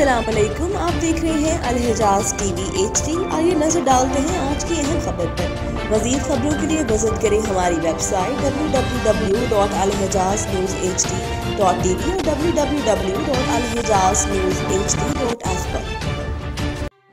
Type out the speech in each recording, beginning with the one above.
अस्सलाम वालेकुम, आप देख रहे हैं अलहिजाज टीवी HD। आइए नजर डालते हैं आज की अहम खबर पर। मजीद खबरों के लिए विजिट करें हमारी वेबसाइट www.alhijaznewshd.tv और www.alhijaznewshd.ask पर।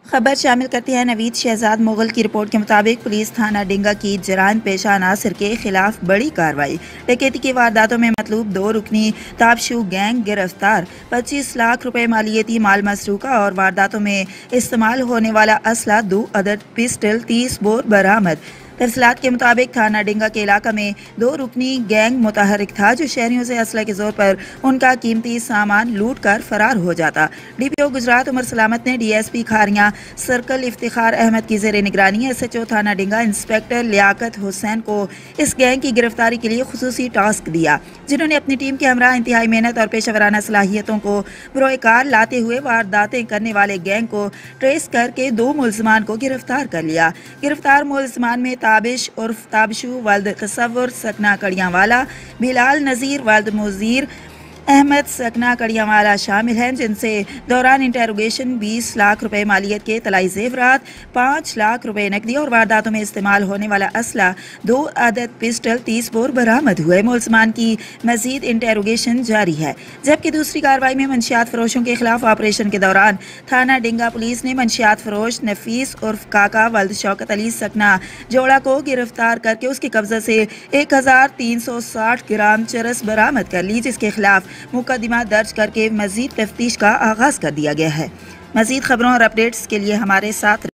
खबर शामिल करती है नवीद शहजाद मुगल की रिपोर्ट के मुताबिक पुलिस थाना डिंगा की जरान पेशा अनासर के खिलाफ बड़ी कार्रवाई। डकैती की वारदातों में मतलूब 2 रुकनी ताबशू गैंग गिरफ्तार। 25 लाख रुपए मालियती माल मसरूका और वारदातों में इस्तेमाल होने वाला असला 2 अदद पिस्टल 30 बोर बरामद। तफसीलात के मुताबिक थाना डिंगा के इलाका में 2 रुकनी गैंग मुतहरिक था जो शहरियों से असला के जोर पर उनका कीमती सामान लूट कर फरार हो जाता। DPO गुजरात उमर सलामत ने DSP खारियां सर्कल इफ्तिखार अहमद की ज़ेर निगरानी SHO थाना डिंगा इंस्पेक्टर लियाकत हुसैन को इस गैंग की गिरफ्तारी के लिए खुसूसी टास्क दिया, जिन्होंने अपनी टीम के हमरा इंतहाई मेहनत और पेशेवराना सलाहियतों को बरोकार लाते हुए वारदातें करने वाले गैंग को ट्रेस करके 2 मुलजमान को गिरफ्तार कर लिया। गिरफ्तार मुलजमान में ताबिश उर्फ ताबशू वल्द तसव्वुर सकना कड़ियांवाला, बिलाल नज़ीर वल्द मुजीर अहमद सकना कड़ियांवाला शामिल हैं, जिनसे दौरान इंटेरोगेशन 20 लाख रुपए मालियत के तलाई जेवरात, 5 लाख रुपए नकदी और वारदातों में इस्तेमाल होने वाला असला 2 अदद पिस्टल 30 बोर बरामद हुए। मुलजमान की मजीद इंटेरोगेशन जारी है। जबकि दूसरी कार्रवाई में मंशियात फरोशों के खिलाफ ऑपरेशन के दौरान थाना डिंगा पुलिस ने मंशियात फरोश नफीस उर्फ काका वल्द शौकत अली सकना जोड़ा को गिरफ्तार करके उसके कब्जे से 1360 ग्राम चरस बरामद कर ली, जिसके खिलाफ मुकदमा दर्ज करके मजीद तफ्तीश का आगाज कर दिया गया है। मजीद खबरों और अपडेट्स के लिए हमारे साथ